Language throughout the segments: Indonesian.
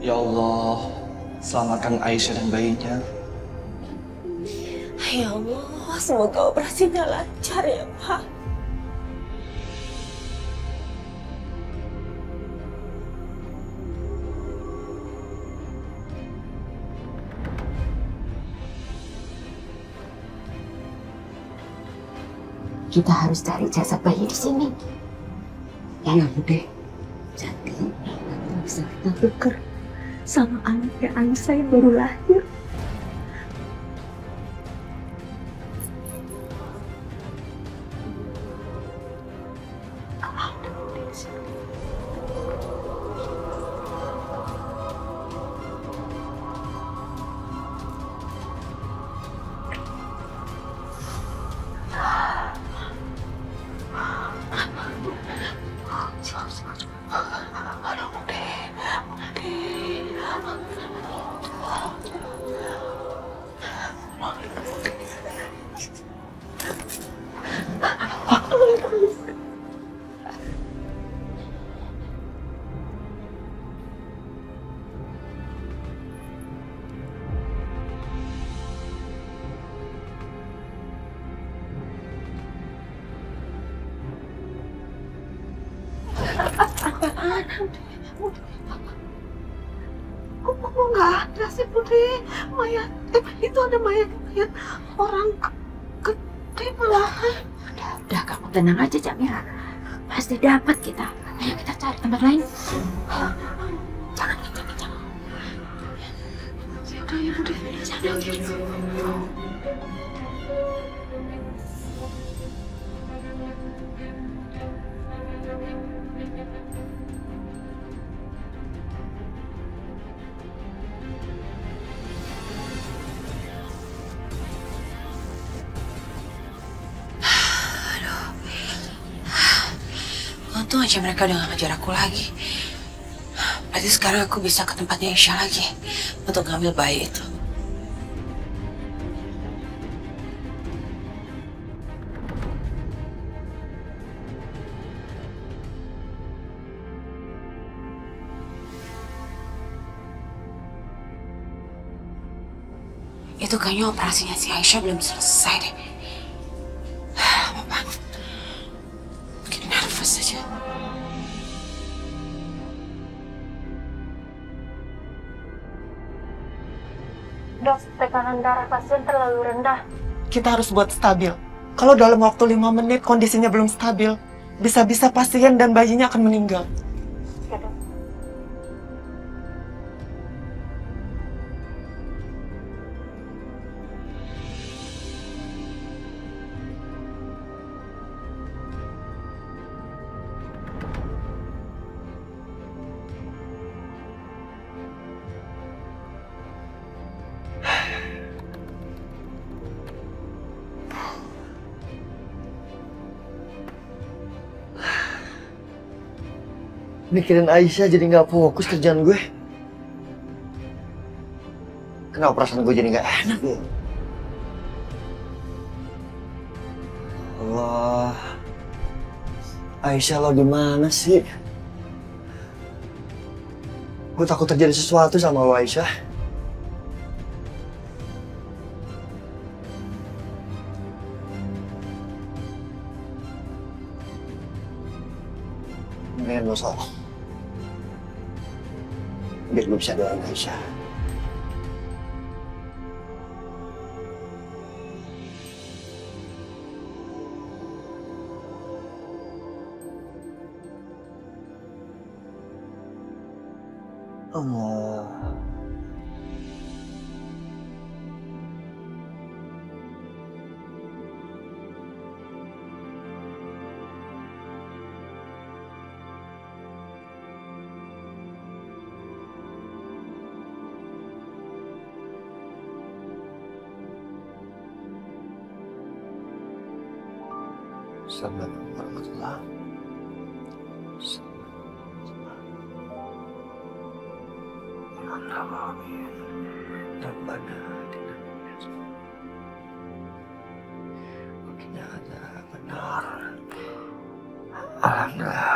Ya Allah, selamatkan Aisyah dan bayinya. Ya Allah, semoga operasinya lancar ya Pak. Kita harus cari jasad bayi di sini. Ya, Bude. Jadi, bisa kita tuker sama anaknya Aisyah yang baru lahir. Kok nggak ada sih Putri? Mayat, itu ada mayat orang gede malahan. Udah, kamu tenang aja, Jamila. Pasti dapat kita. Ayo kita cari tempat lain. Jangan. Udah ya Putri, jangan gitu. Untung aja mereka udah gak ngejar aku lagi. Berarti sekarang aku bisa ke tempatnya Aisyah lagi untuk ngambil bayi itu. Itu kayaknya operasinya si Aisyah belum selesai deh. Lama banget. Bikin nervous aja. Dok, tekanan darah pasien terlalu rendah. Kita harus buat stabil. Kalau dalam waktu 5 menit kondisinya belum stabil, bisa-bisa pasien dan bayinya akan meninggal. Ya, Dok. Mikirin Aisyah jadi nggak fokus kerjaan gue. Kenapa perasaan gue jadi nggak enak ya? Allah, Aisyah lo di mana sih? Gue takut terjadi sesuatu sama lo, Aisyah. Mendingan lo salah. Biar gue bisa doain Aisyah. Allah. Assalamualaikum warahmatullahi Alhamdulillah.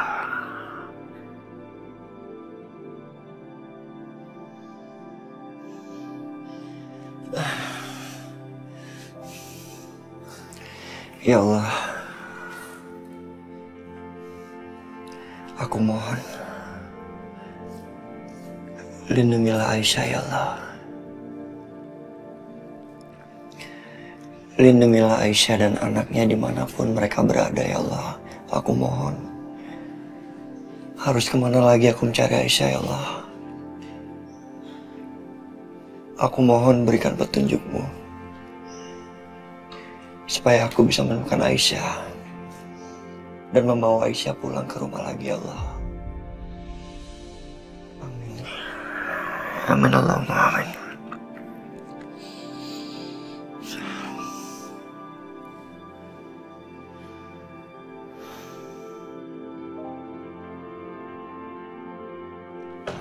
Ya Allah, aku mohon, lindungilah Aisyah ya Allah. Lindungilah Aisyah dan anaknya dimanapun mereka berada ya Allah. Aku mohon. Harus kemana lagi aku mencari Aisyah ya Allah. Aku mohon berikan petunjukmu, supaya aku bisa menemukan Aisyah dan membawa Aisyah pulang ke rumah lagi ya Allah. Amin. Amin Allahumma amin.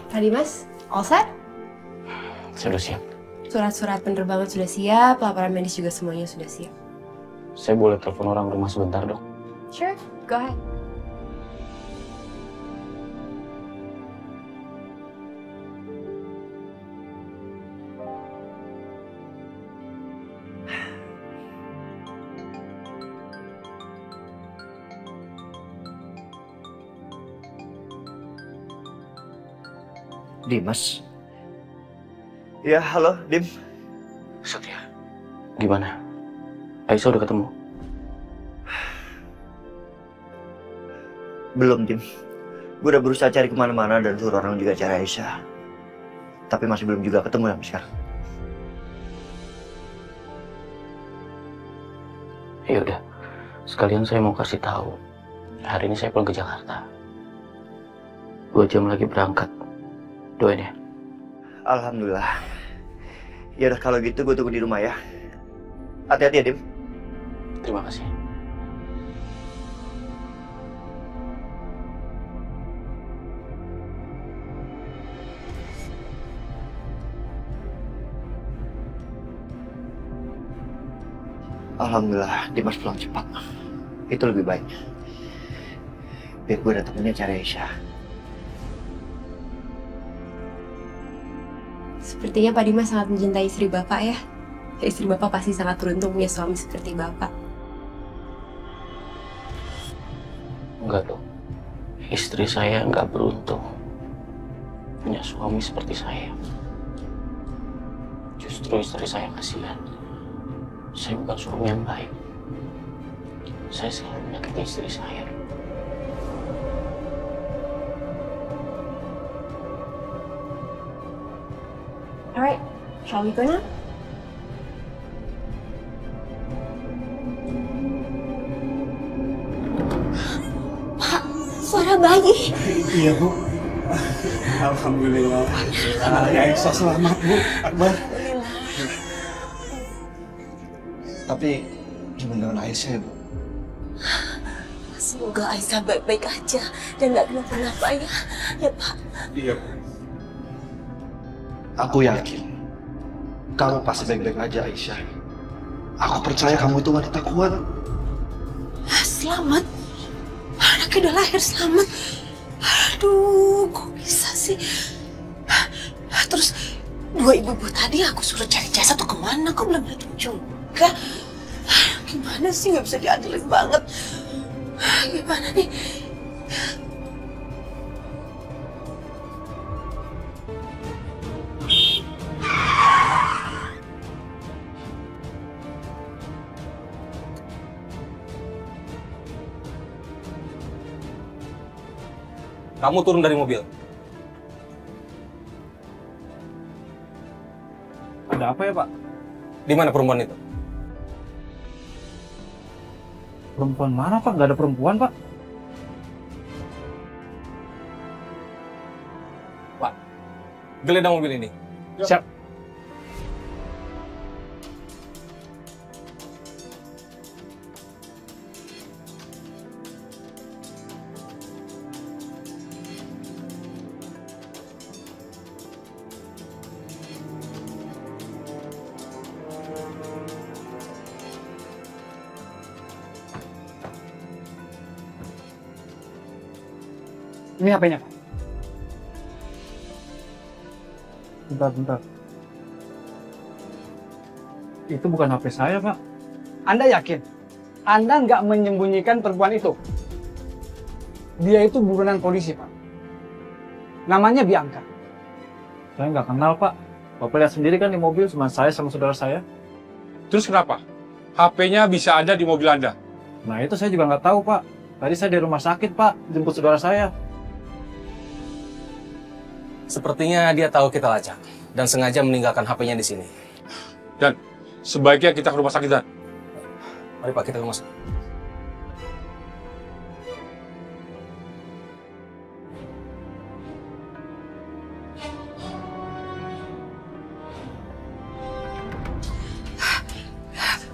Pak Dimas, all set? Sudah siap. Surat-surat penerbangan sudah siap, laporan medis juga semuanya sudah siap. Saya boleh telepon orang rumah sebentar, Dok? Sure, go ahead. Dimas. Ya, halo, Dim. Satya, gimana? Aisyah udah ketemu? Belum, Dim. Gue udah berusaha cari kemana-mana dan suruh orang juga cari Aisyah. Tapi masih belum juga ketemu sampai sekarang. Ya udah, sekalian saya mau kasih tahu. Hari ini saya pulang ke Jakarta. 2 jam lagi berangkat. Doain ya. Alhamdulillah. Ya udah kalau gitu gue tunggu di rumah ya. Hati-hati ya, Dim. Terima kasih. Alhamdulillah, Dimas pulang cepat. Itu lebih baik. Biar gue dan temennya cari Aisyah. Sepertinya Pak Dimas sangat mencintai istri Bapak ya. Istri Bapak pasti sangat beruntung punya suami seperti Bapak. Enggak, Dok. Istri saya enggak beruntung punya suami seperti saya. Justru istri saya kasihan. Saya bukan suami yang baik. Saya selalu menyakiti istri saya. Alright, shall we go now? Pak, suara bayi. Iya, Bu. Alhamdulillah. Ya, Aisyah selamat, Bu. Akbar. Tapi gimana dengan Aisyah ya, Bu? Semoga Aisyah baik-baik aja dan nggak kenapa-napa ya. Ya, Pak. Iya, Bu. Aku yakin kamu pasti baik-baik aja, Aisyah. Aku percaya kamu itu wanita kuat. Selamat. Anaknya udah lahir selamat. Aduh, kok bisa sih? Terus 2 ibu-ibu tadi aku suruh cari jasad tuh kemana? Kok belum datang juga? Gimana sih, nggak bisa diandelin banget. Gimana nih? Kamu turun dari mobil. Ada apa ya, Pak? Di mana perempuan itu? Perempuan mana, Pak? Nggak ada perempuan, Pak. Pak, geledah mobil ini. Siap. Ini HP-nya. Bentar. Itu bukan HP saya, Pak. Anda yakin? Anda nggak menyembunyikan perempuan itu? Dia itu buronan polisi, Pak. Namanya Bianca. Saya nggak kenal, Pak. Bapak lihat sendiri kan di mobil cuma saya sama saudara saya. Terus kenapa? HP-nya bisa ada di mobil Anda? Nah itu saya juga nggak tahu, Pak. Tadi saya di rumah sakit, Pak. Jemput saudara saya. Sepertinya dia tahu kita lacak dan sengaja meninggalkan HP-nya di sini. Dan sebaiknya kita ke rumah sakit, Dan. Mari Pak, kita ke rumah sakit.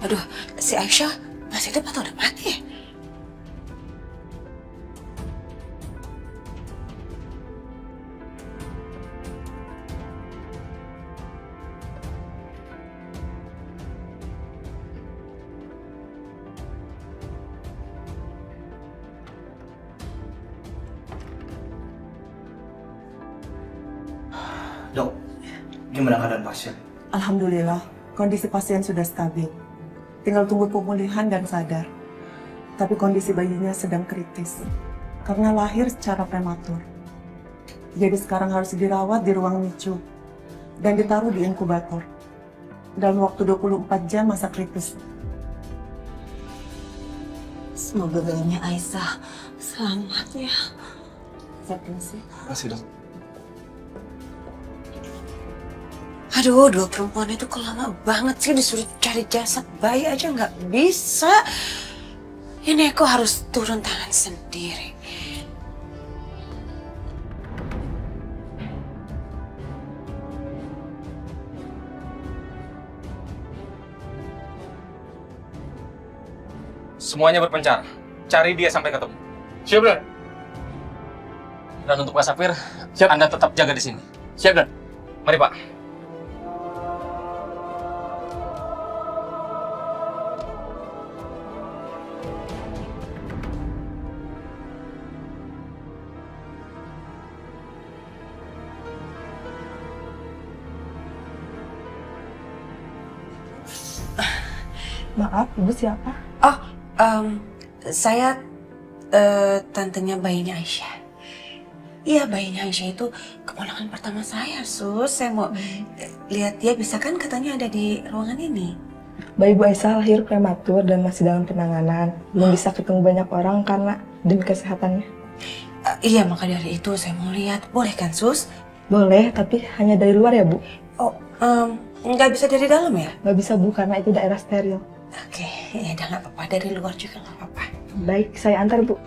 Aduh, si Aisyah masih hidup atau udah mati ya? Dok, gimana keadaan pasien? Alhamdulillah, kondisi pasien sudah stabil. Tinggal tunggu pemulihan dan sadar. Tapi kondisi bayinya sedang kritis karena lahir secara prematur. Jadi sekarang harus dirawat di ruang NICU dan ditaruh di inkubator. Dalam waktu 24 jam masa kritis. Semoga bayinya Aisyah selamat ya. Terima kasih, Dok. Aduh, dua perempuan itu kok lama banget sih disuruh cari jasad bayi aja nggak bisa. Ini aku harus turun tangan sendiri. Semuanya berpencar. Cari dia sampai ketemu. Siap, Dan. Dan untuk Pak Safir, Siap. Anda tetap jaga di sini. Siap, Dan. Mari Pak. Maaf, Ibu siapa? Oh, saya tantenya bayinya Aisyah. Iya, bayinya Aisyah itu keponakan pertama saya, Sus. Saya mau lihat dia, bisa kan katanya ada di ruangan ini. Bayi Bu Aisyah lahir prematur dan masih dalam penanganan. Belum bisa ketemu banyak orang karena demi kesehatannya. Iya, maka dari itu saya mau lihat. Boleh kan, Sus? Boleh, tapi hanya dari luar ya, Bu? Oh, nggak bisa dari dalam ya? Nggak bisa, Bu, karena itu daerah steril. Oke, ya udah nggak apa-apa. Dari luar juga nggak apa-apa. Baik, saya antar, Bu.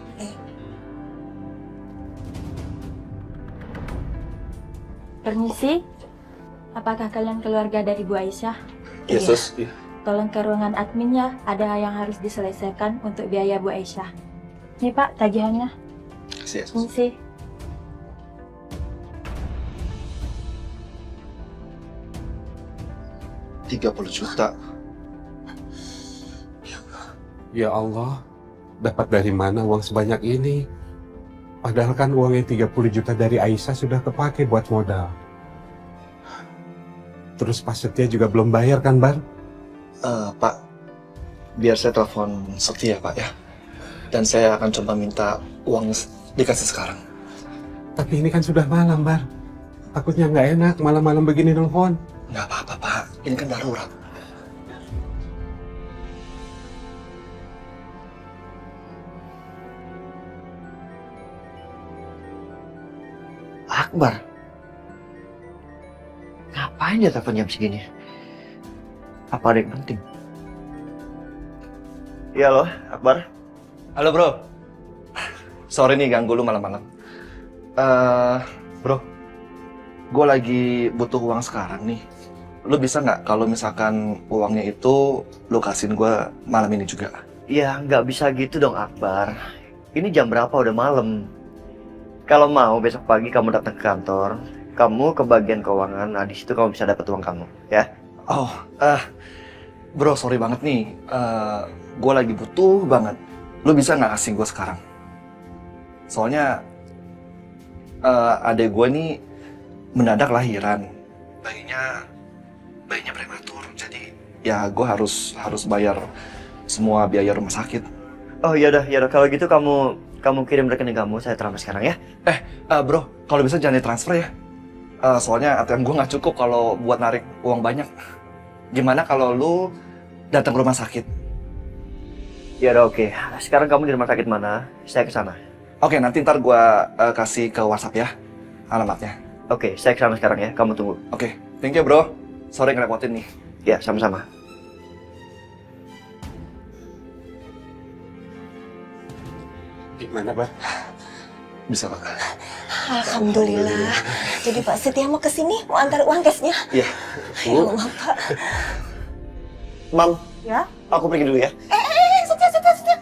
Permisi, apakah kalian keluarga dari Bu Aisyah? Yesus. Iya. Tolong ke ruangan admin ya, ada yang harus diselesaikan untuk biaya Bu Aisyah. Nih Pak, tagihannya. Kasih, Yesus. Permisi. $30 juta. Ya Allah, dapat dari mana uang sebanyak ini? Padahal kan uangnya 30 juta dari Aisyah sudah kepake buat modal. Terus Pak Setia juga belum bayar kan, Bar? Pak, biar saya telepon Setia, Pak ya. Dan saya akan coba minta uang dikasih sekarang. Tapi ini kan sudah malam, Bar. Takutnya nggak enak malam-malam begini nelfon. Nggak apa-apa, Pak. Ini kan darurat. Akbar? Ngapain dia telepon jam segini? Apa ada yang penting? Iya loh, Akbar. Halo, Bro. Sorry nih ganggu lu malam-malam. Bro, gue lagi butuh uang sekarang nih. Lu bisa nggak kalau misalkan uangnya itu lu kasihin gue malam ini juga? Ya, nggak bisa gitu dong, Akbar. Ini jam berapa? Udah malam. Kalau mau besok pagi kamu datang ke kantor, kamu ke bagian keuangan, nah di situ kamu bisa dapat uang kamu, ya? Oh, bro, sorry banget nih. Gue lagi butuh banget. Lu bisa nggak kasih gue sekarang? Soalnya adek gue nih mendadak lahiran. Bayinya prematur, jadi ya gue harus bayar semua biaya rumah sakit. Oh ya udah kalau gitu kamu kirim rekening kamu, saya transfer sekarang ya. Bro, kalau bisa jangan ditransfer ya. Soalnya ATM gue nggak cukup kalau buat narik uang banyak. Gimana kalau lu datang ke rumah sakit? Ya udah oke. Sekarang kamu di rumah sakit mana? Saya ke sana. Oke, nanti ntar gue kasih ke WhatsApp ya alamatnya. Oke, saya ke sana sekarang ya. Kamu tunggu. Oke, thank you bro. Sorry ngerepotin nih. Ya, sama-sama. Gimana, Pak? Bisa, Pak. Alhamdulillah. Jadi Pak Setia mau kesini, mau antar uang cashnya. Iya. Ya Allah, Pak. Mam. Ya? Aku pergi dulu ya. Setia.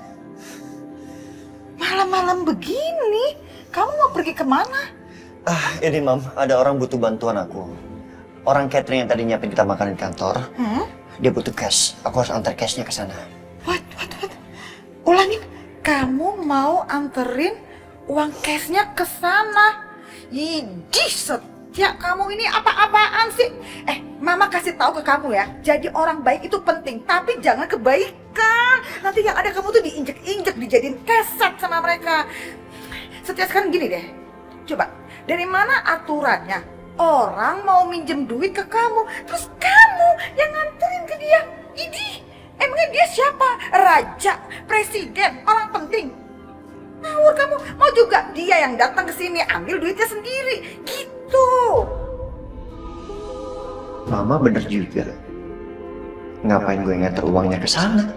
Malam-malam begini, kamu mau pergi kemana? Ini Mam, ada orang butuh bantuan aku. Orang catering yang tadi nyiapin kita makan di kantor, dia butuh cash. Aku harus antar cashnya ke sana. What? Ulangin, kamu mau anterin uang cashnya ke sana? Idih, Setia, kamu ini apa-apaan sih? Mama kasih tahu ke kamu ya, jadi orang baik itu penting, tapi jangan kebaikan. Nanti yang ada kamu tuh diinjek-injek, dijadiin keset sama mereka. Setia, sekarang gini deh, coba, dari mana aturannya? Orang mau minjem duit ke kamu, terus kamu yang nganterin ke dia. Idih, emangnya dia siapa? Raja, presiden, orang penting. Ngawur kamu, mau juga dia yang datang ke sini ambil duitnya sendiri, gitu. Mama bener juga. Ngapain gue nganter uangnya ke sana?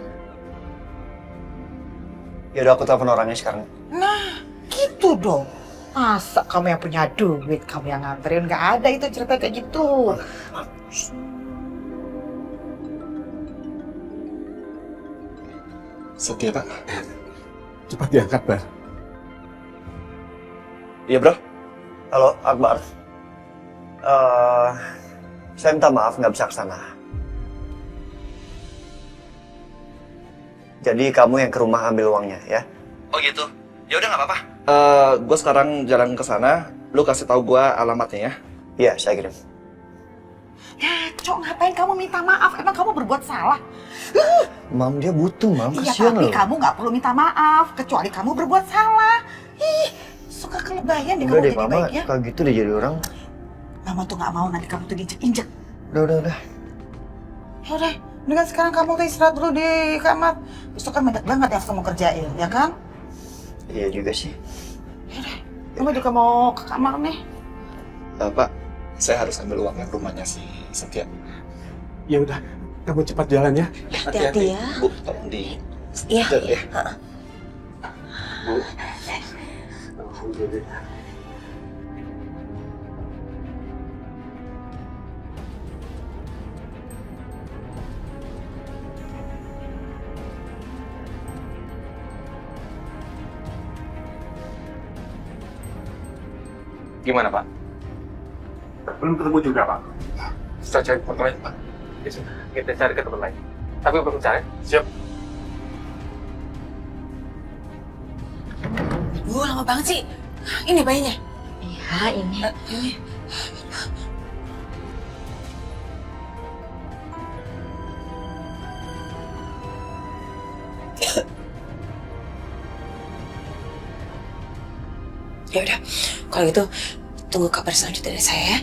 Ya udah aku telepon orangnya sekarang. Nah, gitu dong. Masa kamu yang punya duit, kamu yang nganterin? Nggak ada itu cerita kayak gitu. Setia, Pak. Cepat diangkat, Bar. Iya, bro. Halo, Akbar. Saya minta maaf nggak bisa ke sana. Jadi kamu yang ke rumah ambil uangnya, ya? Oh gitu. Ya udah nggak apa-apa. Gue sekarang jalan ke sana. Lu kasih tahu gue alamatnya ya. Iya, saya kirim. Ya, Cok, ngapain kamu minta maaf? Emang kamu berbuat salah? Mam, dia butuh, Mam. Iya, Kasian tapi loh. kamu nggak perlu minta maaf, kecuali kamu berbuat salah. Ih, suka kelebayan deh kamu Udah deh, jadi Mama. baik ya. Kalau gitu deh jadi orang. Mama tuh nggak mau nanti kamu tuh diinjek-injek. Udah. Yaudah, mendingan sekarang kamu tuh istirahat dulu di kamar. Besok kan banyak banget yang harus kamu kerjain, ya kan? Iya juga sih. Kamu juga mau ke kamar nih. Pak, saya harus ambil uangnya ke rumahnya si Setia. Ya udah, kamu cepat jalan ya. Hati-hati ya. Bu, tolong di... Iya. Ya. Bu. Alhamdulillah. Gimana, Pak? Belum ketemu juga, Pak. Saya cari tempat lain, Pak. Ya sudah, kita cari ke tempat lain. Tapi belum cari. Siap. Lama banget sih. Ini bayinya. Iya, ini. Ini. Ya udah, kalau gitu tunggu kabar selanjutnya dari saya ya.